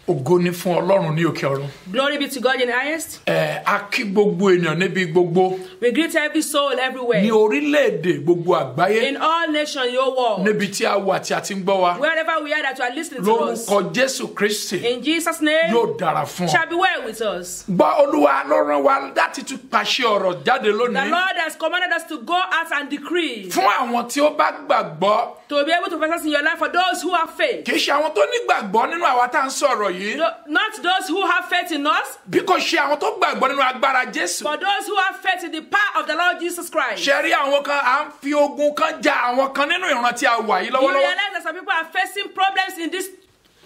Ògo ni fún Ọlọ́run ní òkè ọ̀run. Glory be to God in the highest. A kí gbogbo ènìyàn níbi gbogbo. We greet every soul everywhere. Ní orílẹ̀-èdè gbogbo àgbáyé. In all nations, your world. Níbi tí a wà tí a ti ń gbọ́ wa. Wherever we are that you are listening to us. Lórúkọ Jésù Kristi. In Jesus' name. Yóò dára fún ọ. Shall be well with us. Gbọ́ Olúwa ló rán wa láti tún pàṣẹ ọ̀rọ̀ jáde lónìí. The Lord has commanded us to go out and decree. Fún àwọn tí ó bá gbàgbọ́. To be able to possess in your life for those who have faith. Kì í ṣe àwọn tó ní gbàgbọ́ nínú àwa tá à ń sọ̀rọ̀ yìí. Not those who have faith in us. Bí kò ṣe àwọn tó gbàgbọ́ nínú agbára Jésù. But those who have faith in the power of the Lord Jesus Christ. Ṣé rí àwọn kan à ń fi ogun kan ja àwọn kan nínú ìran tí a wà yìí You lọ́wọ́lọ́wọ́. realize that some people are facing problems in this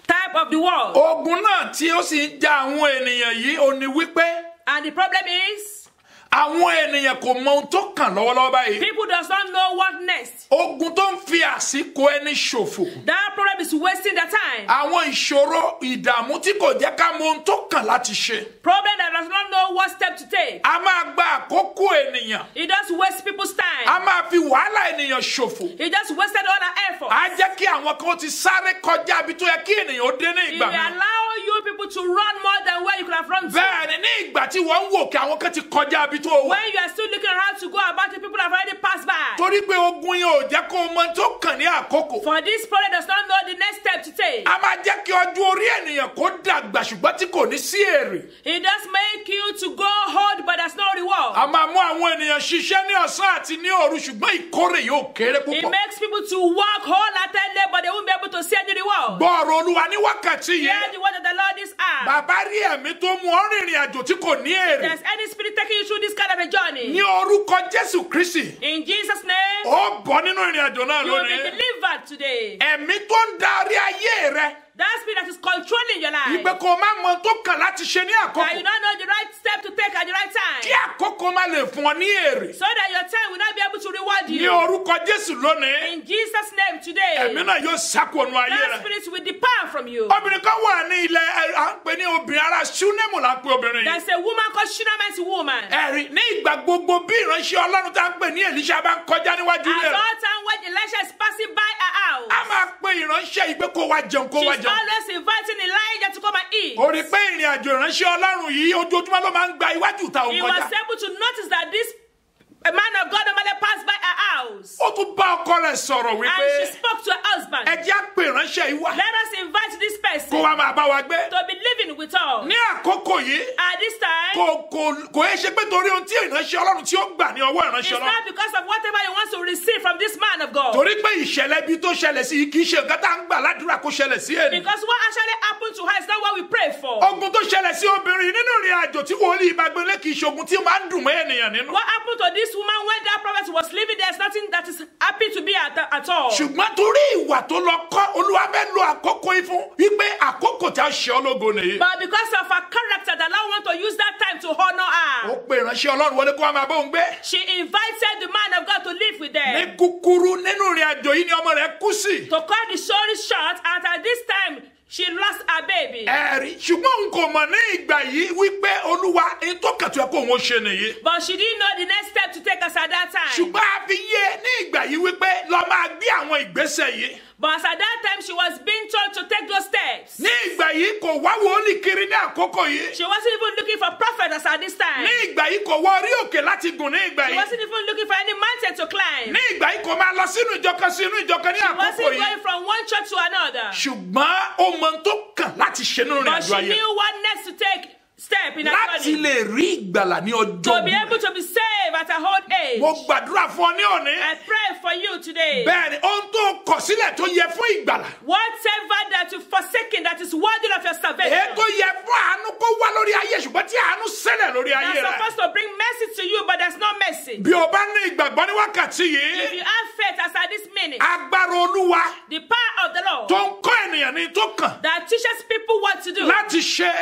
type of the world. Ogun náà tí ó sì ń ja àwọn ènìyàn yìí ò ní wípé. And the problem is. Àwọn ènìyàn kò mọ ohun tó kàn lọ́wọ́lọ́wọ́ báyìí. People does not know what next. Ogun tó ń fi àsìkò ẹni ṣòfò. That problem is wasting the time. Àwọn ìṣòro ìdààmú tí kò jẹ́ ká mọ ohun tó kàn láti ṣe. Problem that does not know what step to take. A máa gba àkókò ènìyàn. It just wastes people's time. A máa fi wàhálà ènìyàn ṣòfò. It just wasted all our effort. A jẹ́ kí àwọn kan ti sáré kọjá ibi tó yẹ kí ènìyàn ó dé ní It ìgbà will náà. allow you people to run more than where you could have run to. Bẹ́ẹ̀ni ní ìgbà tí wọ́n ń wò kí àwọn kan ti kọjá ibi tó wà. When you are still looking at how to go about it, people have already passed by. Torí pé ogun yẹn ò jẹ́ kó o mọ tó kàn ní àkókò. For this problem does not know the next step to take. A máa jẹ́ kí ọjọ́ orí ènìyàn kó dàgbà ṣùgbọ́n tí kò ní sí èrè. It does make you to go hold, but there's no reward. A máa mú àwọn ènìyàn ṣiṣẹ́ ní ọ̀sán àti ní òru ṣùgbọ́n ìkórè yóò kéré It púpọ̀. makes people to work wholeheartedly, but they won't be able to see any reward. Gbọ́ ọ̀rọ̀ Olúwa ní wákàtí Hear yìí. the word of the Lord this hour. Bàbá rí ẹ̀mí tó mú ọ rìnrìn àjò tí kò ní èrè. There's any spirit taking you through this kind of a journey. Ní orúkọ Jésù Kristi. In Jesus' name, Ó bọ́ nínú ìrìn àjò náà you will be lónìí. delivered today. Ẹ̀mí tó ń darí ayé rẹ. That spirit that is controlling your life. Ìgbẹ́ kò má mọ tó kàn láti ṣe ní That you àkókò. don't know the right step to take at the right Kí time. àkókò má lè fún ọ ní èrè. So that your time will not be able to reward Ní you. orúkọ Jésù lónìí. In Jesus' name today, Ẹ̀mí náà yóò ṣàkóso ayé that rẹ. spirit will depart from you. Obìnrin kan wà ní ilẹ̀ à ń pè ní obìnrin ará Ṣúnémù là ń pè obìnrin yìí. There's a woman called Shunammite woman. Ẹ̀rí ní ìgbà gbogbo bí ìránṣẹ́ Ọlọ́run tá ń pè ní Èlíṣà bá ń kọjá níwájú At ilé rẹ̀. all time when Elisha is passing by her house, A máa pe ìránṣẹ́ ìgbé kó wá jẹun kó wá she's jẹun. always inviting Elijah to come and eat. Ó rí pé ìrìn àjò ìránṣẹ́ Ọlọ́run yìí ojoojúmọ́ ló máa ń gba iwájú ìta òun He kọjá. was able to notice that this a man of God normally passed by her house. Ó tún bá ọkọ rẹ̀ sọ̀rọ̀ And wípé she spoke to her husband. ẹ jẹ́ á pe ìránṣẹ́ yìí wá Let us invite this kó person wá máa bá wa gbé. to be living with us. Ní àkókò yìí At this time, kò é ṣe pé torí ohun tí ìránṣẹ́ Ọlọ́run tí ó gbà ní ọwọ́ it's ìránṣẹ́ Ọlọ́run. not because of whatever he wants to receive from this man of God. Torí pé ìṣẹ̀lẹ̀ bí tó ṣẹlẹ̀ sí kì í ṣe nǹkan tá à ń gbà ládùúrà kó ṣẹlẹ̀ sí ènìyàn. Because what actually happened to her is not what we pray for. Ogun tó ṣẹlẹ̀ sí obìnrin nínú ìrìn àjò tí wòlíì bá gbélé kì í ṣe ogun tí ó máa ń dùn mọ́ ènìyàn nínú. What happened to this woman when that prophet was living? There's nothing that is happy to be at all. Ṣùgbọ́n torí ìwà tó lọ kọ́ Olúwa fẹ́ lo àkókò yìí fún wípé àkókò tí a ṣe ológo nìyí. But because of her character, the Lord want to use that time to honor her. Ó pe ìránṣẹ́ Ọlọ́run wọlé kó wá máa bóun gbé. She invited the man of God to live with them. Ní kúkúrú nínú ìrìn àjò yìí ni ọmọ rẹ̀ kú sí. To cut the story short, at this time, she lost her baby. Ẹ̀rí ṣùgbọ́n n kò mọ̀ ní ìgbà yìí wípé Olúwa èyí tó kàn tó yẹ kó òun ó ṣe nìyí. But she didn't know the next step to take us at that time. Ṣùgbọ́n a fi yé ní ìgbà yìí wípé lọ máa gbé àwọn ìgbésẹ̀ yìí. But as at that time, she was being told to take those steps. Ní ìgbà yìí kò wá wòlíì kiri ní àkókò yìí. She wasn't even looking for prophets at this time. Ní ìgbà yìí kò wọ orí òkè láti gùn ní ìgbà She yìí. wasn't even looking for any mountain to climb. Ní ìgbà yìí kò máa lọ sínú ìjọ kan sí inú ìjọ kan ní She àkókò wasn't yìí. going from one church to another. Ṣùgbọ́n ó mọ ohun tó kàn láti ṣe nínú ìrìn But àjò she ayé. knew what next to take step in her Láti journey. lè rí ìgbàlà ní ọjọ́ To be ogun. able to be saved at her old age. Mo gbàdúrà fún ọ ní òní. I pray for you today. Bẹ́ẹ̀ni, ohun tó kọ̀ sílẹ̀ tó yẹ fún ìgbàlà. Whatever that you've forsaken that is worthy of your salvation. Èyí tó yẹ fún àánú kó wá lórí ayé ṣùgbọ́n tí àánú ṣẹlẹ̀ lórí ayé That's rẹ̀. supposed to bring mercy to you, but there's no mercy. Bí o bá ní ìgbàgbọ́ ní wákàtí If yìí, you have faith as at this minute, agbára Olúwa the power of the Lord tó ń kọ́ ènìyàn ní tó kàn that teaches people what to do, láti ṣe.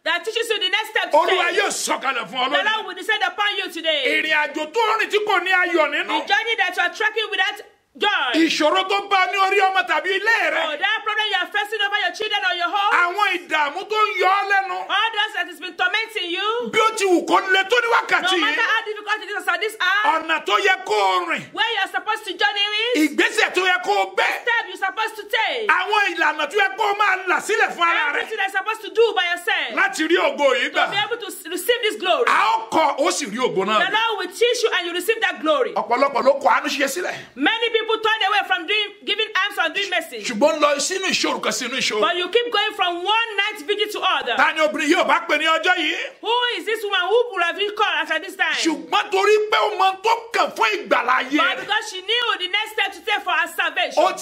that teaches you the next step to Olúwa take, yóò sọ̀kalẹ̀ fún ọ the lónìí. Lord will descend upon you today. Ìrìn àjò tó rìn tí kò ní ayọ̀ The nínú. journey that you are tracking without joy, Ìṣòro tó bá ní orí ọmọ tàbí ilé or rẹ̀. that problem you are facing over your children or your home, Àwọn ìdààmú tó ń yọ ọ́ lẹ́nu. all those that has been tormenting you, bí ó ti wù kó le tó ní no wákàtí matter yìí, how difficult it is at this hour, ọ̀nà tó yẹ kó o rìn, where you are supposed to journey with, ìgbésẹ̀ tó yẹ kó o gbé, step you're supposed to take, àwọn ìlànà tó yẹ kó o máa là sílẹ̀ fún ara rẹ̀ everything you're supposed to do by yourself, láti rí ògo yìí to gbà. be able to receive this glory. A ó kọ́ ó sì rí ògo The náà. Lord will teach you and you receive that glory. Ọ̀pọ̀lọpọ̀ ló kọ àánú ṣe sílẹ̀. Many people turn away from giving alms and doing mercy. Ṣùgbọ́n lọ sínú ìṣòro kan sínú ìṣòro. But you keep going from one night vigil to other. Ta ni obìnrin yóò bá pè ní ọjọ́ yìí? Who is this woman who would have been called at this time? Ṣùgbọ́n torí pé ó mọ tó kàn fún ìgbàlá ayé But rẹ̀. because she knew the next step to take for her salvation. Ó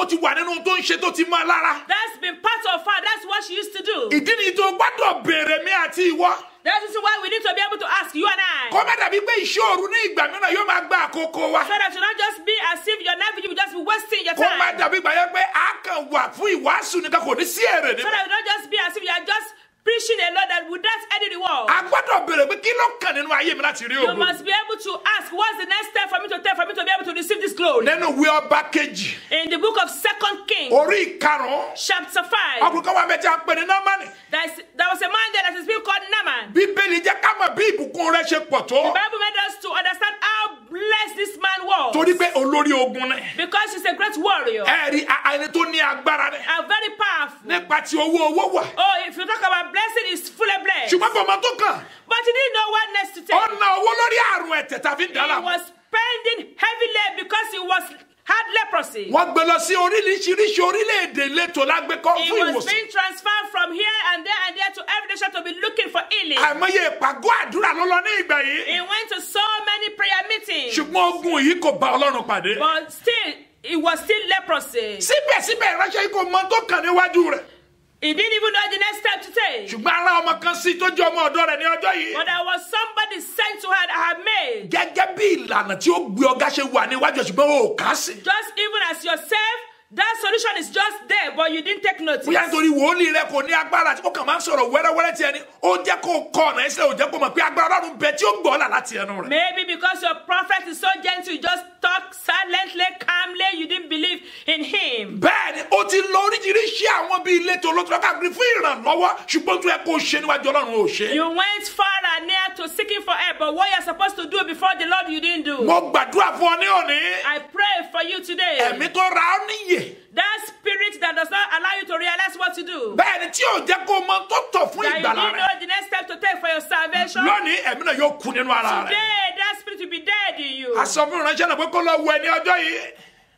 ti wà nínú tó ń ṣe tó ti mọ́ lára. That's been part of her. That's what she used to do. Ìdí nìyí tó gbọ́dọ̀ béèrè mi àti ìwọ. That's why we need to be able to ask you and I. Kó má dàbí pé ìṣòro ní ìgbà mìíràn yóò máa gba àkókò wa. So that you not just be as if your night vigil will just be wasting your Kó má time. dàbí ìgbà yẹn pé a kàn wà fún ìwàásù nìkan kò ní sí èrè So níbẹ̀. that you not just be as if you are just preaching a lot that without any reward. A gbọ́dọ̀ béèrè pé kí ló kàn nínú ayé mi láti rí You ògo. must be able to ask, what's the next step for me to take for me to be able to receive this glory? Nínú ìwé ọba kejì, In the book of 2 Kings, orí ìkarùn-ún, chapter 5, ọkùnrin kan wà bẹ́ẹ̀ tí a pè ní Námánì. there was a man there that is being called Naaman. Bíbélì jẹ́ ká mọ̀ bí ìbùkún rẹ̀ ṣe pọ̀ tó. The Bible made us to understand how blessed this man was. Torí pé olórí ogun ni. Because he's a great warrior, Ẹ̀rí ẹni tó ní agbára ni. and very powerful. Nípa ti owó wà. Oh, if you talk about blessing, he's fully blessed. Ṣùgbọ́n kò mọ tó kàn. But he didn't know what next to take. Ó ná owó lórí àrùn ẹ̀tẹ̀ tàbí He dàlà. was spending heavily because he had leprosy. Wọ́n gbé lọ sí oríṣiríṣi orílẹ̀-èdè ìletò lágbèkọ́ He fún was ìwòsàn. being transferred from here and there to every nation to be looking for healing. Àìmọye ìpàgọ́ àdúrà ló lọ ní ìgbà yìí. He went to so many prayer meetings, Ṣùgbọ́n ogun yìí kò bá Ọlọ́run pàdé. but still, it was still leprosy. Síbẹ̀síbẹ̀ ìránṣẹ́ yìí kò mọ tó kàn níwájú rẹ̀. He didn't even know the next step to take. Ṣùgbọ́n ara ọmọ kan sí tó jẹ́ ọmọ ọ̀dọ́ rẹ̀ ní ọjọ́ yìí. But there was somebody sent to her that had made. Gẹ́gẹ́ bí ìlànà tí ó gbé ọgá ṣe wà níwájú ṣùgbọ́n ó kà á sí. Just even as yourself, that solution is just there, but you didn't take notice. Bóyá nítorí wòlíì rẹ kò ní agbára tí ó kàn máa ń sọ̀rọ̀ wẹ́rẹ́wẹ́rẹ́ tí ẹni ó jẹ́ kó kọ́ ọ̀nà ẹ̀sẹ̀ ò jẹ́ kó mọ̀ pé agbára Ọlọ́run bẹ tí ó gbọ́ ọ̀la láti ẹnu rẹ̀. Maybe because your prophet is so gentle, you just talk silently, calmly, you didn't believe in him. Bẹ́ẹ̀ni ó ti lọ oríṣiríṣi àwọn bíi ìletò olótùú káàkiri fún ìrànlọ́wọ́ ṣùgbọ́n tó yẹ kó ṣe níwájú Ọlọ́run ò ṣe. You went far and near to seeking for help, but what you're supposed to do before the Lord, you didn't do. Mo gbàdúrà fún ọ ní òní. I pray for you today. Ẹ̀mí tó ra ọ́ níyè. That spirit that does not allow you to realize what to do. Bẹ́ẹ̀ni tí ò jẹ́ kó mọ tó tọ́ fún That you ìgbàlá didn't rẹ̀. know the next step to take for your salvation. Lónìí ẹ̀mí náà yóò kú nínú ara rẹ̀. Today, that spirit will be dead in you. A sọ fún ìránṣẹ́ náà pé kó lọ wẹ̀ ní ọjọ́ yìí.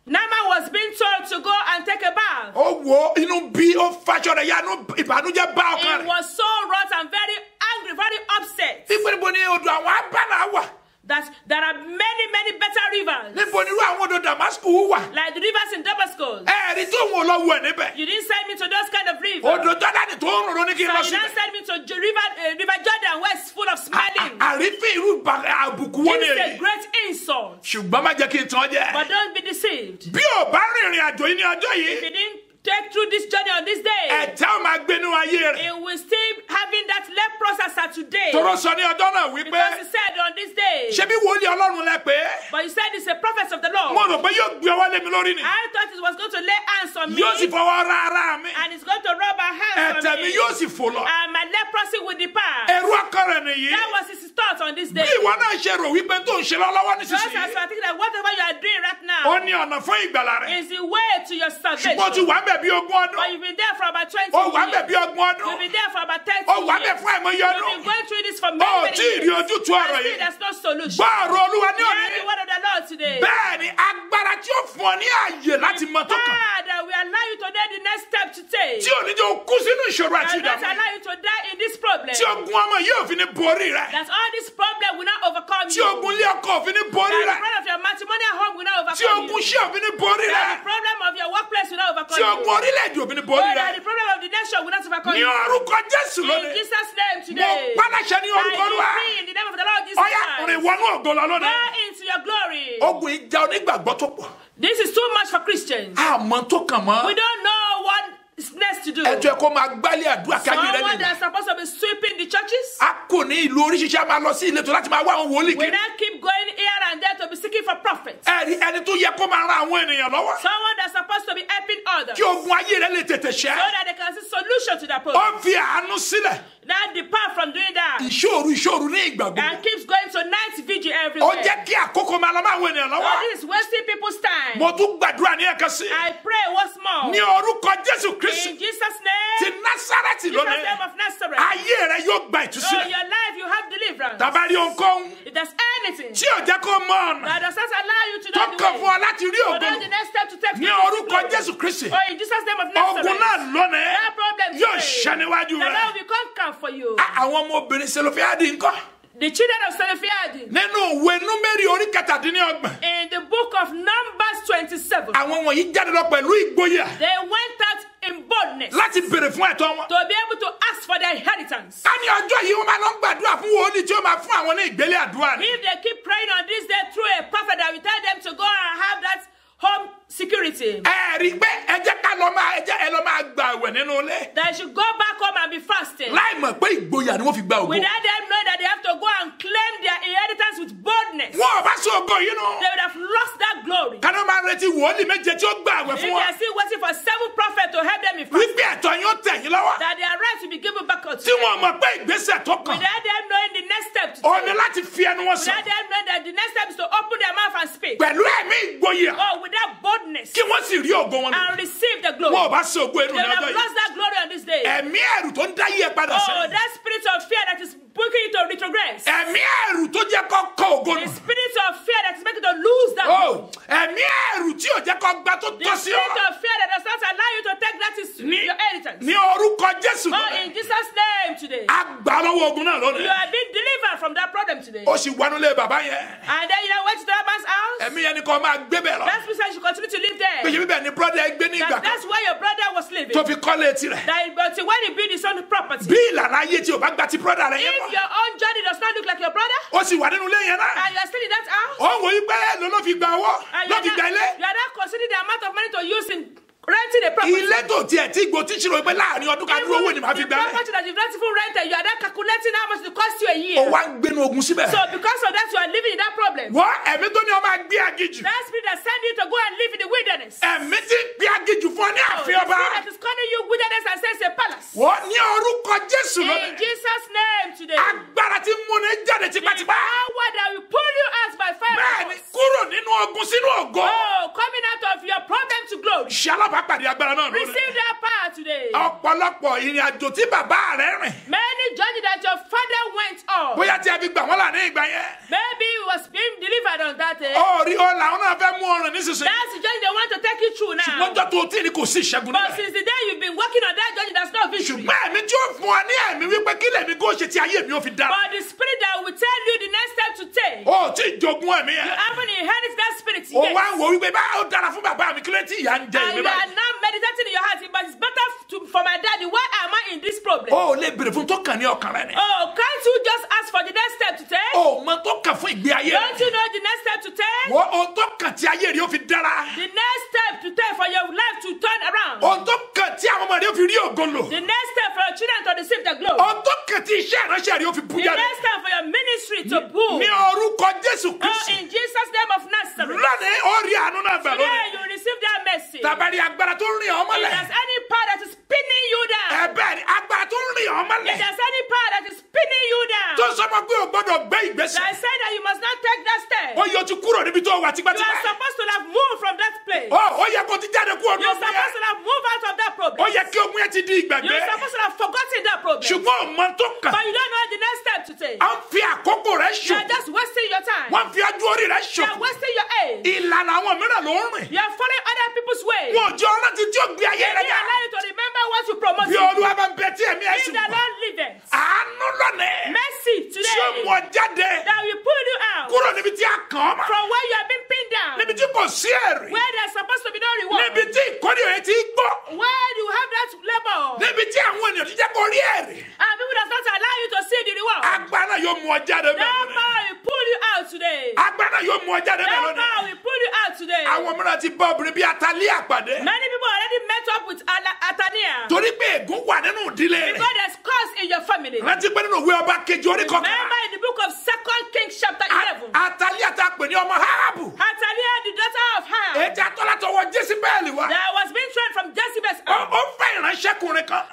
Naaman was being told to go and take a bath. Ó wo inú bí ó faṣọ rẹ̀ ya inú ìbànújẹ́ bá ọkàn He rẹ̀. was so wroth and very angry, very upset Níbo ni odò àwọn abánà wà? that there are many, many better rivers, Níbo ni irú àwọn odò Damascus wà? like the rivers in Damascus. Ẹ̀rí tó wọn lọ wẹ̀ níbẹ̀. You didn't send me to those kind of rivers. Odò Jọ́dánì tó ń rò ní kí n lọ So you síbẹ̀. don't send me to river Jordan, where it's full of smelling. Àrífín irú àbùkù wo ni It's a èyí? great insult. Ṣùgbọ́n má jẹ́ kí n tàn ọ́ jẹ. But don't be deceived. Bí ò bá rìnrìn àjò yìí ní ọjọ́ If yìí, you didn't take through this journey on this day, ẹ̀tẹ́ ò máa gbénú ayé rẹ̀. it will still having that leprosy as today. Tọ́rọ sọ ní ọjọ́ náà wípé Because he said on this day, ṣé bí wòlíì Ọlọ́run lẹ pé but you said it's a prophet of the Lord. mo rò pé yóò gbé ọwọ́ lé mi lórí ni. I thought it was going to lay hands on me, Yóò sì fọwọ́ ra ara mi. and it's going to rub our hands Ẹ̀tẹ̀ on mi me, yóò sì fò lọ. and my leprosy will depart. Ẹ̀rù ọkàn rẹ̀ nìyí. That was his thought on this day. Bí ìwọ náà ṣe rò wípé tó ń ṣe lọ́wọ́ Just as you nísinsìnyí, are thinking that whatever you are doing right ó now ní ọ̀nà fún ìgbàlà rẹ̀. is the way to your salvation. Ṣùgbọ́n ó ti wà ń bẹ̀ bí ogún But ọdún. you've been there for about 20 Ó wà ń bẹ̀ years. bí ọgbọ̀n ọdún. You've been there for about 30 Ó wà ń bẹ̀ years. fún àìmọye You've ọdún. been going through this for Ó many, many tí ì rí years. ojútùú ọ̀rọ̀ And still yìí. there's no solution. Gbọ́ ọ̀rọ̀ Olúwa ní Hear òní. the word of the Lord today. Bẹ́ẹ̀ni agbára tí ó fún ọ ní ààyè láti mọ tó kàn. Father, we allow you to know the next step to take. Tí ò ní jẹ́ o kú sínú ìṣòro àti And not ìdààmú. allow you to die in this problem. Tí ogun ọmọ yóò fi ní borí rẹ̀. That all this problem will not overcome Tí you. ogun ilé ọkọ ò fi ní borí That the rẹ̀. problem of your matrimonial home will not Tí overcome ogun you. iṣẹ́ ò fi ní borí That rẹ̀. the problem of your workplace will not overcome Tí you. ogun orílẹ̀-èdè ò fi ní Oh, borí that rẹ̀. the problem of the nation will not overcome Ní you. orúkọ Jésù In lónìí. Jesus' name Mo today. pálàṣẹ ní orúkọ Olúwa. I decree in the name of the Lord Jesus Ọ̀yá rìn Christ. wọnú ògo lọ lónìí. Go into your glory. Ogun ìjà onígbàgbọ́ tó pọ̀. This is too much for Christians. Àmọ́ tó kàn mọ́. We don't know what is next to do. Ẹjọ́ ẹ kó máa gbálẹ̀ àdúrà kájí rẹ̀ Someone nìyẹn. that's supposed to be sweeping the churches A kò ní ìlú oríṣiríṣi a máa lọ sí ìletò láti máa wá àwọn wòlíì will kiri. not keep going here and there to be seeking for prophets. Ẹni tó yẹ kó máa ran àwọn ènìyàn lọ́wọ́. Someone that's supposed to be helping others Kí so ogun ayé rẹ̀ lè tètè ṣẹ́. that they can see solution to that problem. Ó fi àánú sílẹ̀. that depart from doing that ìṣòro ní ìgbà gbogbo. and keeps going to night vigil Ó everywhere. jẹ́ kí àkókò máa lọ máa wo ènìyàn So lọ́wọ́. this is wasting people's time. Mo tún gbàdúrà ní ẹ̀kan sí. I pray once more Ní orúkọ Jésù in Kristi Jesus' ti name, Násárẹ́tì Jesus' lónìí. name of Nazareth. Ayé rẹ yóò gba Oh, ìtúsílẹ̀. your life you have deliverance. Tàbárí ohunkóhun If there's anything tí ò jẹ́ kó mọ ọ̀nà that does not allow you to tó know kàn the fún ọ way, láti rí so ògo that's the next step to take. ní to orúkọ glory. Jésù Kristi. Oh, in Jesus' name of Ogun Nazareth. náà lónìí That problem yóò today, ṣẹ níwájú the rẹ. Lord will conquer for you. Àwọn ọmọbìnrin Selofíádì ńkọ́? The children of Zelophehad Nínú ìwé Númérì orí kẹtàdínlọ́gbọ̀n. in the book of Numbers 27, Àwọn wọ̀nyí jáde lọ pẹ̀lú ìgboyà they went out in boldness láti béèrè fún ẹ̀tọ́ wọn. to be able to ask for their inheritance. Ká ní ọjọ́ yìí wọ́n máa lọ ń gbàdúrà fún wòlíì tí ó máa fún àwọn ní ìgbélé àdúrà ni. If they keep praying on this day through a prophet that will tell them to go and have that home security, Ẹ rí i pé ẹ jẹ́ ká lọ máa ẹ lọ máa gba àwẹ̀ nínú ilé. they should go back home and be fasting. Láì mọ̀ pé ìgboyà ni wọ́n fi gba ògo. Without them knowing that they have to go and claim their inheritance with boldness, Wọ́n ò bá sọ ògo yìí nù. they would have lost that glory. Ká ló máa retí wòlíì méje tí ó gba àwẹ̀ If fún they wọn. are still waiting for 7 prophets to help them in fasting, Wípé ẹ̀tọ́ yín ó tẹ̀ yín lọ́wọ́. that their right will be given back unto Tí them. wọ́n mọ̀ pé ìgbésẹ̀ tó kàn. Without them knowing the next step to Ó take. ní láti fi ẹnu wọn sọ. Without them knowing that the next step is to open their mouth and speak. Pẹ̀lú ẹ̀mí ìgboyà. Oh, without boldness Kí wọ́n sì rí ògo wọn lò. and receive the glory. Wọ́n ò bá sọ ògo ẹnu They ní would ọjọ́ have yìí. lost that glory on this day. Ẹ̀mí ẹ̀rù tó ń dá yí ẹ padà Oh, sẹ́yìn. that spirit of fear that is booking you to retrogress. Ẹ̀mí ẹ̀rù tó jẹ́ kó kọ ògo The nù. spirit of fear that is making you to lose that glory. Oh, ẹ̀mí ẹ̀rù tí ò jẹ́ kó gba tó The tọ́ sí spirit ọ. of fear that does not allow you to take that is Ní- your inheritance. Ní orúkọ Jésù Oh, lónìí. in Jesus' name today. A gbà lọ́wọ́ ogun náà You lónìí. are being delivered from that problem today. Ó sì wánúlé bàbá yẹn. And then you went to that man's house. Ẹ̀mí yẹn ni kò máa gbé bẹ̀ lọ. That spirit should continue to live there. Péye bíbẹ̀ ni brọ́dà ẹ gbé ní ìgbà kan That's where your brother was living. tó fi kọ́lé tirẹ̀. But when he built his own property, Bí ìlànà ayé tí o bá gba ti brọ́dà rẹ yẹn if mọ́. your own journey does not look like your brother, Ó sì wà nínú ilé yẹn náà. and you are still in that house, Ó wò ó pé ló ló fi gba owó and ló fi gba ilé. you are not considering the amount of money to use in renting a property. Ilé tó tiẹ̀ tí gbò tí ṣírò pé láàrin ọdún ká dúró owó ni màá fi The gba ilé. property that you've not even rented, you are not calculating how much it cost you a Ó year. wá ń gbénu ogun síbẹ̀. So because of that, you are living in that problem. Wọ́n ẹ̀mí tó ní ọmọ agbé agijù. That spirit that sent you to go and live in the wilderness. Ẹ̀mí tí ń gbé agijù fún ọ ní The ààfin spirit ọba. that is calling you wilderness and says a palace. Wọ́n ní orúkọ Jésù In lónìí. Jesus' name today. Agbára tí ń múni jáde The tipátipá. power that will pull you out by fire. Bẹ́ẹ̀ni kúrò nínú ogun sínú ògo. Oh, coming out of your problem to glory. Ṣé alábàápàdé agbára náà lónìí? Receive that power today. Ọ̀pọ̀lọpọ̀ ìrìn àjò tí bàbá rẹ̀ rìn. Many journeys that your father went on. Bóyá tí a fi gbà wọ́n là ní ìgbà yẹn. Maybe he was being delivered on that day. Ó rí ó làwọn náà fẹ́ mú ọrùn nísinsìnyí. That's the journey they want to take you through now. Lọ́jọ́ tó tí ní kò sí ìṣẹ́gun But níbẹ̀. since the day you've been working on that journey, there's no victory. Ṣùgbọ́n ẹ̀mí tí ó fún ọ ní ẹ̀mí wípé kí lèmi kó ṣe tí ayé mi ò fi dára. But the spirit that will tell you the next step to take, Ó tí ì jogún ẹ̀mí you yẹn. haven't inherited that spirit Ó yet. wá ń wo wípé bá ó dára fún bàbá mi kí ló tí ìyá ń jẹ And ìmí you are báyìí. now meditating in your heart, but it's better for my daddy. Why am I in this problem? Ó lè béèrè fún tó kàn ní ọkàn rẹ̀ ni. Oh, can't you just ask for the next step to take? Ó mọ tó kàn fún ìgbé ayé Don't rẹ̀. you know the next step to take? Wọ́n ohun tó kàn tí ayé rẹ̀ ó fi dára. The next step to take for your life to turn around. Ohun tó kàn tí àwọn ọmọ rẹ̀ ó fi rí ògo lò. The next step for your children to receive the glory. Ohun tó kàn tí iṣẹ́ ìránṣẹ́ rẹ̀ ó fi bú The jáde. next step for your ministry to boom. Ní orúkọ Jésù Oh, Kristi. in Jesus' name of Nazareth. Lónìí ó rí àánú náà gbà Today lónìí. you receive that mercy. Tàbárí agbára tó ń rìn ọ́ If mọ́lẹ̀. there's any power that is pinning you down, Ẹ̀bẹ̀ ni agbára tó ń rìn ọ́ if mọ́lẹ̀. there's any power that is pinning you down, Tó sọ fún pé o gbọ́dọ̀ gbé ìgbésẹ̀. that say that you must not take that step, Ó yẹ o ti kúrò níbi tó wà you are tipátipá. supposed to have moved from that place. Ó yẹ kó ti jáde kúrò ní You're ogun supposed yẹn. to have moved out of that Ó problem. yẹ kí ogun yẹn ti di ìgbàgbé. You're supposed to have forgotten that problem. Ṣùgbọ́n ò mọ tó kàn. But you don't know the next step to take. À ń fi àkókò rẹ̀ You're ṣòfò. just wasting your time. Wọ́n fi ọjọ́ orí rẹ̀ You're ṣòfò. wasting your age. Ìlànà àwọn mìíràn ló ń rìn. You're following other people's ways. Wọn ò jẹ́ ọ̀rántí tí ó gbé ayé They rẹ̀ didn't dá. allow you to remember what you promoted. Bí Olúwa bá ń bẹ tí ẹ̀mí ẹ̀ If sì the wà. Lord liveth, Àánú lónìí. mercy Tí ó mú today ọ jáde that will pull you out kúrò níbi tí a kàn ọ́ mọ́. from where you have been pinned down, Níbi tí kò sí èrè. where there's supposed to be no reward, Níbi tí ìkórè rẹ̀ ti gbọ́. where you have that labor, Níbi tí àwọn ènìyàn ti jẹ́ kó rí èrè. and people does not allow you to see the reward. Agbára yóò mú ọ jáde bẹ́ẹ̀ That lónìí. power will pull you out today. Agbára yóò mú ọ jáde bẹ́ẹ̀ That lónìí. power will pull you out today. Àwọn mìíràn ti bá obìnrin bíi Atalíà pàdé. Many people already met up with Atania Torí pé ègún wà nínú ìdílé rẹ̀. because there's curse in your family. Rántí pé nínú ìwé ọba kejì orí kọkànlá. Remember in the book of 2 Kings chapter 11, Atalíà ta pè ní ọmọ Hárábù. Atalia, the daughter of Ahab, Èjì atọ́látọwọ́ Jésíbẹ́ẹ̀lì wá. that was being trained from Jezebel's Ó house, fẹ́ ìránṣẹ́kùnrin kan.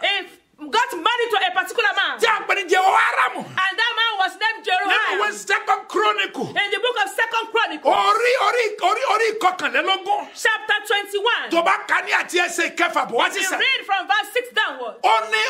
got married to a particular man Tí a pè ní Chronicle In the book of 2 Chronicles, orí ìkọkànlélógún chapter 21, tó bá ka ní àti ẹsẹ̀ ìkẹfà bọ̀ wá you sísẹ̀. read from verse 6 downwards. Ó ní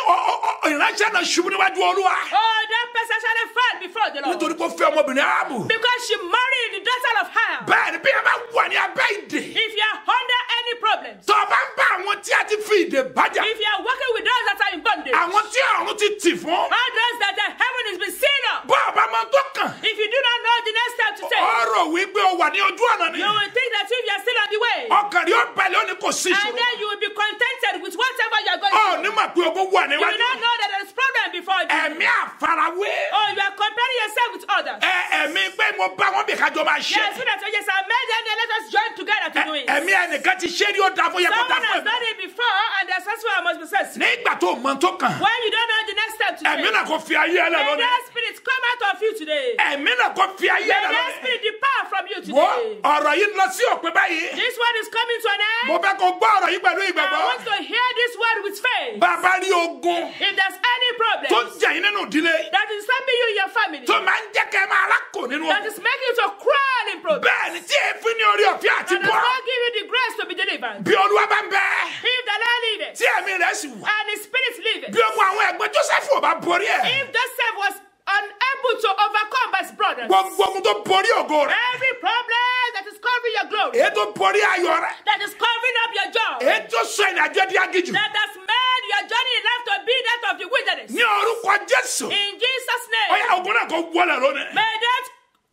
ìránṣẹ́ náà ṣubú níwájú Olúwa Oh, that person shall fall before the Lord, nítorí kó fẹ́ ọmọbìnrin Árámù. because she married the daughter of Ham. Bẹ́ẹ̀ ni bí ẹ bá wà ní abẹ́ ìdè If you are under any problems, tó o bá ń bá àwọn tí a ti fi ìdè bájà if you are working with those that are in bondage, àwọn tí ọ̀run ti tì fún all those that the heaven has been sealed up, bó o bá máa tó kàn if you do not know the next step to take, ọ̀rọ̀ wípé o wà ní ojú ọ̀nà ni you will think that if you are still on the way, ọkàn rí ó balẹ̀ ó ní kò sí and ìṣòro then you will be contented with whatever you are going ó through. ní mà pé ogun wà You will níwájú not know that there is problem before you. ẹ̀mí àfarawé Oh, you are comparing yourself with others. ẹ̀mí pé mo bá wọn bí kájọ máa ṣe Yes, so that yes, I made them, then let us join together to do it. ẹ̀mí ẹnìkan ti ṣe ni ó da fún yẹ kó da Someone fún has ẹ̀mí done it before, and that's why I must be said. nígbà tó mọ tó kàn When you don't know the next step to ẹ̀mí take, náà kò fi ayé ẹ lẹ may lónìí that spirit come out of you today. ẹ̀mí náà kò fi ayé ẹ May lẹ that lónìí spirit depart from you wo today. ọ̀rọ̀ yìí lọ sí òpin báyìí This word is coming to an mo end. fẹ́ kó gbọ́ ọ̀rọ̀ yìí pẹ̀lú I ìgbàgbọ́ want to hear this word with faith. bàbá rí ogun If there's any tó ń problem jẹ yín nínú ìdílé that is stopping you in your family, tó máa ń jẹ́ kẹ́ ẹ máa rákò nínú that ogun is making you to crawl in problem, bẹ́ẹ̀ ni tí èéfín ní orí ọ̀fẹ́ àti that does bọ́ not give you the grace to be delivered. bí Olúwa bá ń bẹ If the Lord leadeth, tí ẹ̀mí rẹ̀ sì wà and his spirit leadeth, bí ogun àwọn ẹ̀gbọ́n Jósẹ́fù ò bá borí ẹ̀ if Joseph was unable to overcome by his brothers, gbogbo ogun tó borí ògo rẹ̀ every problem that is covering your glory, èyí tó borí ayọ̀ rẹ̀ that is covering up your joy, èyí tó sọ ìrìnàjò di agijù that has made your journey in life to be that of the wilderness, ní orúkọ Jésù in Jesus' ó yá name, ogun náà kò wọlé lónìí. may that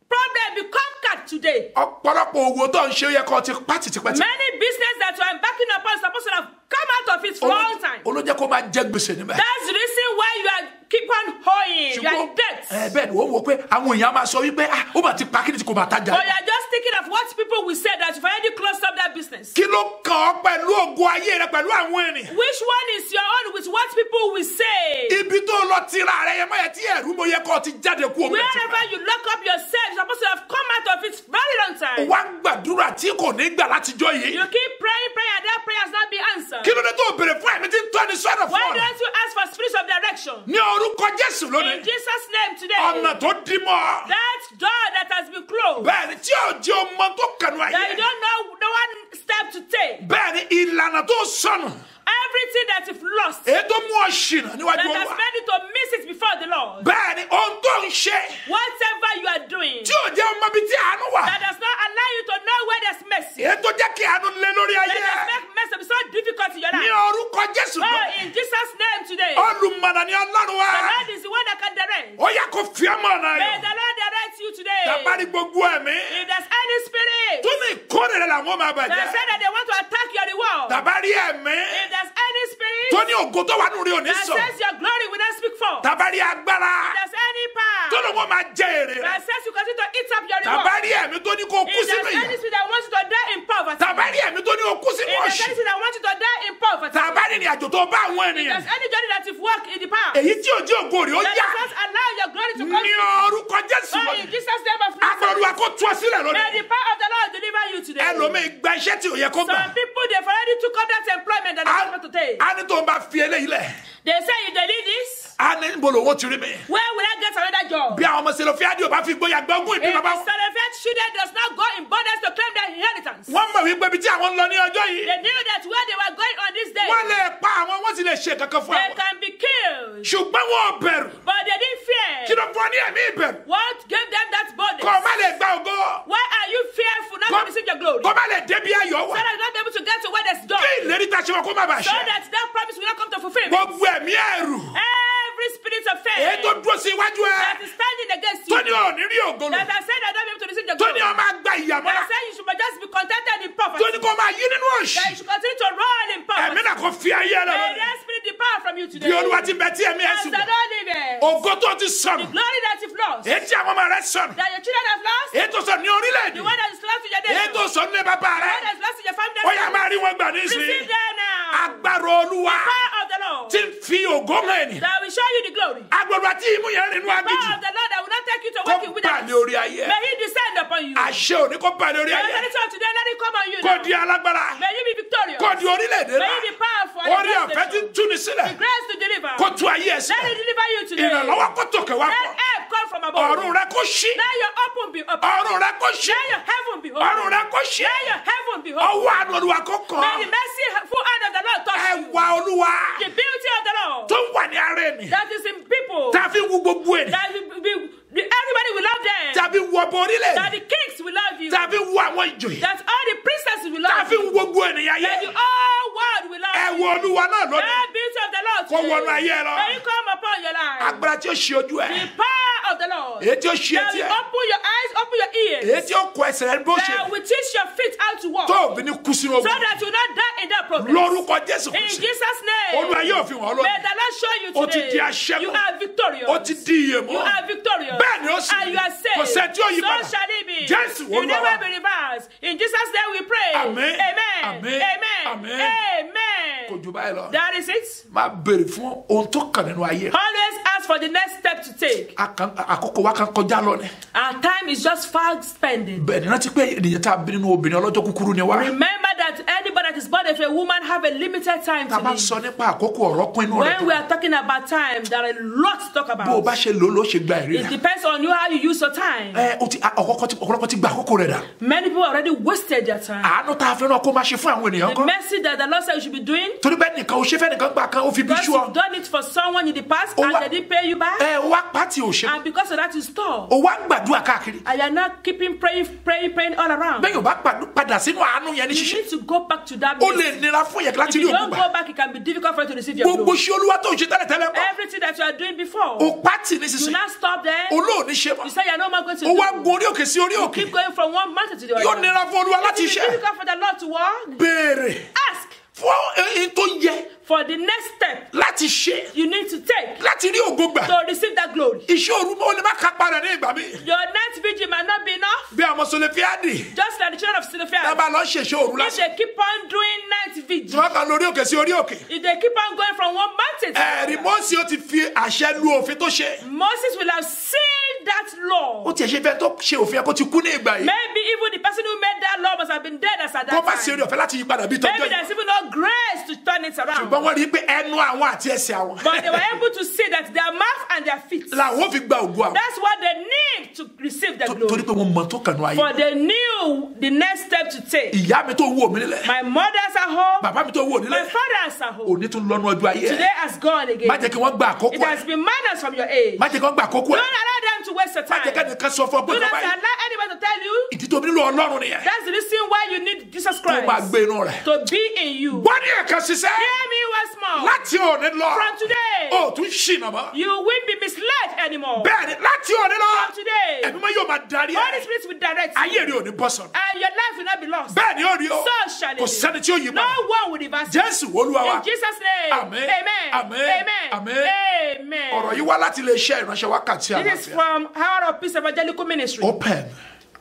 problem be conquered today. ọ̀pọ̀lọpọ̀ owó tó ń ṣe ó yẹ kó ti pàtì tipẹ́tì. Many business that you are embarking upon is supposed to have come out of it for a long time. olójẹ́ kó máa jẹ gbèsè níbẹ̀. That's the reason why you are keep on owing. You are in debt. bẹ́ẹ̀ ni wọ́n wò pé àwọn èèyàn máa sọ wípé ó bá ti pa kí ni tí kò bá tajà. But you are just thinking of what people will say that you've already closed up that business. kí ló kàn ọ́ pẹ̀lú ògo ayé rẹ pẹ̀lú àwọn ènìyàn. Which one is your own with what people will say? ibi tó lọ tira rẹ yẹn máa yẹ tí ẹ̀rú mo yẹ kó o ti jáde kú omi ẹ̀ ti Wherever pẹ́. you lock up yourself, you're supposed to have come out of it very long time. wá ń gbàdúrà tí kò ní gbà látijọ́ yìí. You keep praying, and that prayer has not been answered. kí ló dé tó o béèrè fún ẹ̀mí tí ń tọ́ni sọ́dọ̀ fún Why ọ̀nà. don't you ask for spirits of direction? ní orúkọ Jésù In lónìí Jesus' name today, ọ̀nà tó dí mọ́. that door that has been closed, bẹ́ẹ̀ ni tí ò jẹ́ ọmọ tó kànú that you ayé. don't know the one step to take, bẹ́ẹ̀ ni ìlànà tó sọnù. everything that you've lost, èyí tó mú ọ ṣìnà níwájú that has Olúwa. made you to miss it before the Lord. bẹ́ẹ̀ ni ohun tó ń ṣe Whatever you are doing, tí ò jẹ́ ọmọ bíi tí àánú wà. that does not allow you to know where there's mercy, èyí tó jẹ́ kí àánú lé lórí that ayé. has make mercy be so difficult in your ní life. orúkọ Jésù Oh, lọ. in Jesus' name today, olùmọ̀nà ni Ọlọ́run the wa. Lord is the one that can direct. ó yẹ kó fi ọmọ ọ̀nà May yọ. the Lord direct you today. tàbárí gbogbo ẹ̀mí. If there's any spirit tó ní ìkórè rẹ̀ làwọn máa that bàjẹ́. say that they want to attack your reward, tàbárí ẹ̀mí. if there's any spirit tó ní ògo tó wà nínú rẹ̀ ò ní that sọ. says your glory will not speak for, tàbárí agbára. if there's any tó power ní wọ́n máa jẹ èrè rẹ̀. that says you continue to eat up your reward, tàbárí ẹ̀mí tó ní kó kú if sínú there's any ìyà. spirit that wants you to die in poverty, tàbárí ẹ̀mí tó ní kó kú sínú if there's ọ̀ṣì. any spirit that wants you to die in poverty, tàbárí ìrìn àjò tó bá àwọn if ènìyàn. there's any journey that you've walked in the past, èyí tí ò jẹ́ ògo rẹ̀ ó that yá. does not allow your glory to come ní to orúkọ Jésù you, in Jesus' name of agbọ̀rùwà Nazareth, kó tú ọ sílẹ̀ may lónìí. the power of the Lord deliver you today. ẹlòmíì gba iṣẹ́ tí ò yẹ kó gbà. Some people, they've already took up that employment that they're supposed to take. a ní tó ń bá fi eléyìí lẹ̀. They say you delete this, a ní níbo lòun ó ti rí mi. where will I get another job? bí àwọn ọmọ Sèlófíádì ò bá fi gbóyà gbọ́ ogún ìpín If the bàbá. Seraphic children does not go in bondage to claim their inheritance, wọ́n mọ̀ wípé ibi tí àwọn ń lọ ní ọjọ́ yìí. they knew that where they were going on this day, wọ́n lè pa àwọn wọ́n sì lè ṣe kankan fún they àwọn. can be killed. ṣùgbọ́n wọn ò bẹ̀rù. But they didn't kí fear. ló fún ọ ní ẹ̀mí ìbẹ̀rù. What gave them that bondage? kó o má lè gba ògo. Why are you fearful not to receive your glory? kó o má lè débi ayọ̀ So wà. that you're not able to get to where there's door. kí ìlérí ta ṣe wọn kó má bàa So ṣẹ. that that promise will not come to fulfillment. gbogbo ẹ̀mí ẹ̀rù. Every spirit of èyí faith tó dúró sí iwájú that ẹ. is standing against you, tó ní ò ní rí ògo lò. that has said that I don't be able to receive your tó glory, ní ọ máa gba ìyàmọ́. that say you should just be contented in tó poverty, ní kó máa yí nínú òṣì. that you should continue to roll in ẹ̀mí poverty. náà kò fi ayé ẹ May lọ. that spirit depart from you today. bí Olúwa ti bẹ tí ẹ̀mí ẹ As sì the wọ̀. Lord liveth, ògo tó ti sọnù. glory that you've lost, èyí tí àwọn ọmọ rẹ sọnù. that your children have lost, èyí tó sọnù ní orílẹ̀-èdè. the one that is lost in your èyí nation, tó sọnù ní bàbá the one rẹ. that is lost in your family, ó yá máa rí wọn gbà receive nísìnyí. them now. agbára Olúwa Power of the Lord ti ń fi ògo hàn ẹni. that will show you the glory. agbára tí ìmú yẹn rìn nínú Power aginjù. of the Lord that will not take you to kó work in balẹ̀ wilderness. orí ayé. May he descend upon you. àṣẹ òní kó balẹ̀ orí The ayé. authority of today, let it come on you kó now. di alágbára. May you be victorious. kó di orílẹ̀-èdè May náà. you be powerful. and orí blessed ọ̀fẹ́ ti nation. ń túni sílẹ̀. The grace to deliver. kó tú ayé ẹ Let sílẹ̀. it deliver you today. ìrànlọ́wọ́ kó tòkè wá Let fún ọ. help come from above. ọ̀run rẹ kó ṣí. Let your open be open. ọ̀run rẹ kó ṣí. Let your heaven be open. ọ̀run rẹ kó ṣí. Let your heaven be open. ọwọ́ àánú Olúwa kó May kàn. the merciful hand of the Lord touch you. ẹwà Olúwa The beauty of the Lord tó wà ní ara ẹni. that is in people. tàbí wu gbogbo ẹni. That everybody will love them. tàbí wu ọba orílẹ̀. That the kings will love you. tàbí wu àwọn ìjòyè. That all the princesses will love tàbí you. wu gbogbo ènìyàn That the yẹ. whole world will love you. ẹwà Olúwa náà The lónìí. beauty of the Lord Kó wọnú today. ayé lọ. May you come upon your life. agbára tí ó ṣe ojú ẹ. The power of the Lord. èyí tí ó ṣe That etí will ẹ. open your eyes, open your ears. èyí tí ó kọ ẹsẹ̀ rẹ bó ṣe. That will teach your feet how to walk. tó òbí ní kú sínú So ogun. that you will not die in that problem. lórúkọ Jésù In Kristi. Jesus' name. Olúwa yóò fi hàn ọ́ May lónìí. the Lord show you Ó ti today. di aṣẹ́gun. You are victorious. ó ti di iye You mọ́. are victorious. bẹ́ẹ̀ ni ó sì And rí. you are saved. kò sẹ́ni tí ó yí So padà. shall it be. Jésù You Olúwa never wa. be reversed. In Jesus' name we pray. Amen. Amen. Amen. Amen. Amen. Amen. kò jù báyìí lọ. That is it. máa béèrè fún ohun tó kàn nínú ayé. Always ask for the next step to take. àkókò wa kan kọjá lọ ni. Our time is just fast spending. bẹ́ẹ̀ ni rántí pé ènìyàn tá a bí nínú obìnrin ọlọ́jọ́ kúkúrú ni wá. Remember that anybody that is born of a woman have a limited time tá a to bá live. sọ nípa àkókò ọ̀rọ̀ pín inú rẹ̀ When we are talking about time, there are a lot to talk bó o about. bá ṣe lò ó ló ṣe gba ìrírí It rẹ̀. depends on you how you use your time. ọ̀pọ̀lọpọ̀ ti gba àkókò rẹ̀ dà. Many people already wasted their time. àánú tá a fẹ́ràn kó máa ṣe fún àwọn ènìyàn The kan. mercy that the Lord said you should be doing, torí bẹ́ẹ̀ nìkan o ṣe fẹ́ nìkan gbà kan ó fi bí because ṣú ọ. you've done it for someone in the past Oh, and wa- they didn't pay you back, o wá pátì ò ṣe. and because of that you stop. o wá ń gbàdúrà káàkiri. And you're not keeping praying all around. bẹ́ẹ̀ yóò bá padà sínú àánú yẹn ní You ṣíṣe. need to go back to that ó mercy. lè nira fún yẹn If láti rí you òkú don't gbà. go back, it can be difficult for you to receive your gbogbo glory. ṣé olúwa tó ń ṣe tẹ́lẹ̀tẹ́lẹ̀ kọ́. Everything that you are doing before, o pátì ní you sísè. not stop there. olóòní ṣe You mọ́. say you're no more going to o wá do. gun orí òkè sí orí òkè. Keep going from one mountain to the yóò other. nira fún olúwa láti It is ṣe. difficult for the Lord to walk. béèrè Ask fún èyí tó yẹ for the next step láti ṣe you need to take láti rí ògo gbà. to receive that glory. iṣẹ́ òru ó lè má kápá rẹ̀ ní ìgbà mi. Your night vigil might not be enough. bí àwọn sọlẹ́fíàdì Just like the children of Silophia. dábàá lọ ṣe iṣẹ́ òru If lásán. they keep on doing night tí vigil, wọ́n kàn lórí òkè sí orí òkè. if they keep on going from one mountain to ẹ̀rí another, Mósè ó ti fi àṣẹ lu òfin tó ṣe. Moses will have sealed that ó law. tiẹ̀ ṣe fẹ́ tó ṣe òfin yẹn kó ti kú ní ìgbà yìí. Maybe even the person who made that law must have been dead as at kó that má ṣe time. orí ọ̀fẹ́ láti yí padà bí tọ́jọ́ Maybe yìí. there's even no grace to turn it ṣùgbọ́n around. wọ́n rí i pé ẹnu àwọn àti ẹsẹ̀ àwọn. But they were able to see that their mouth and their feet, làwọn fi gba ògo àwọn. that's what they need to receive the torí glory. pé wọ́n mọ tó kànú ayé. For they knew the next step to take. ìyá mi tó wò mí nílẹ̀. My mother's at home, bàbá mi tó wò my nílẹ̀. father's at home. òní tún lọ́nu ọjọ́ ayé Today ẹ̀. has gone again. má jẹ́ kí wọ́n gba àkókò It ẹ̀. has been minus from your age. má jẹ́ kí wọ́n gba àkókò Don't ẹ̀. allow them to waste your má jẹ́ time. kẹ́nìkan sọ fún ọ pé Do not bàbá yìí. allow anyone to tell you. ìdí tó nílò ọlọ́run nìyẹn. That's the reason why you need Jesus kó máa Christ gbé inú rẹ̀. to be in you. wọ́n ní ẹ̀kan ṣiṣẹ́. Hear me once more. láti òní lọ. From today, ó tún ṣìnà mọ́. you won't be misled anymore. bẹ́ẹ̀ni láti òní lọ. From today, ẹ̀mí mọ́ yóò máa darí Holy ẹ̀. Spirit will direct you. ayé rí òní bọ́ sọ̀rọ̀. And your life will not be lost. bẹ́ẹ̀ni ó rí o. So shall it kò be. sẹ́ni tí ó yí No padà. one will reverse it. jésù olúwa wa. In Jesus' name. Amen. Amen. Amen. Amen. Amen. Amen. ọ̀rọ̀ yìí wá láti ilé iṣẹ́ ìránṣẹ́ wákàtí This is àlàáfíà. from Hour of Peace Evangelical Ministry. open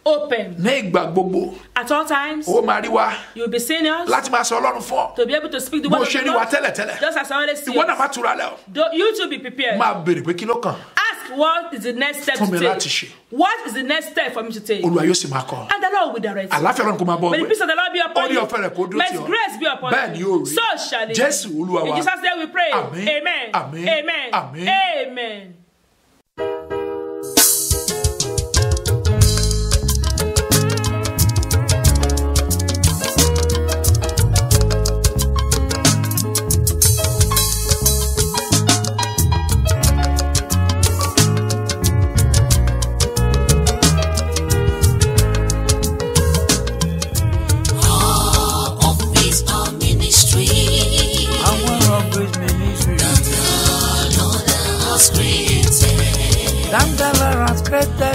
Open. ní ìgbà gbogbo. At all times, ó máa rí wa you'll be seeing us láti máa sọ ọlọ́run fún ọ. to be able to speak the bó word of ṣe the rí wa Lord. tẹ́lẹ̀tẹ́lẹ̀. Just as I always see ìwọ náà us. má tura lẹ́ o. You to be prepared. máa béèrè pé kí ló kàn. Ask what is the next step Fún to mi take. láti ṣe. What is the next step for me to take? olúwa yóò sì máa kọ́. And the Lord will direct you. àlàáfíà ọlọ́run kò máa bọ́ May the ọgbẹ́. peace of the Lord be upon Orí you. ọ̀fẹ́ rẹ̀ kó dúró May tì His ọ́. grace be upon Bẹ́ẹ̀ ni you. yóò rí. So shall it. Jésù Olúwa wa. In Jesus' name we pray. Àmín. Amen. Àmín. Amen. Àmín. Amen.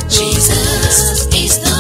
Jesus is the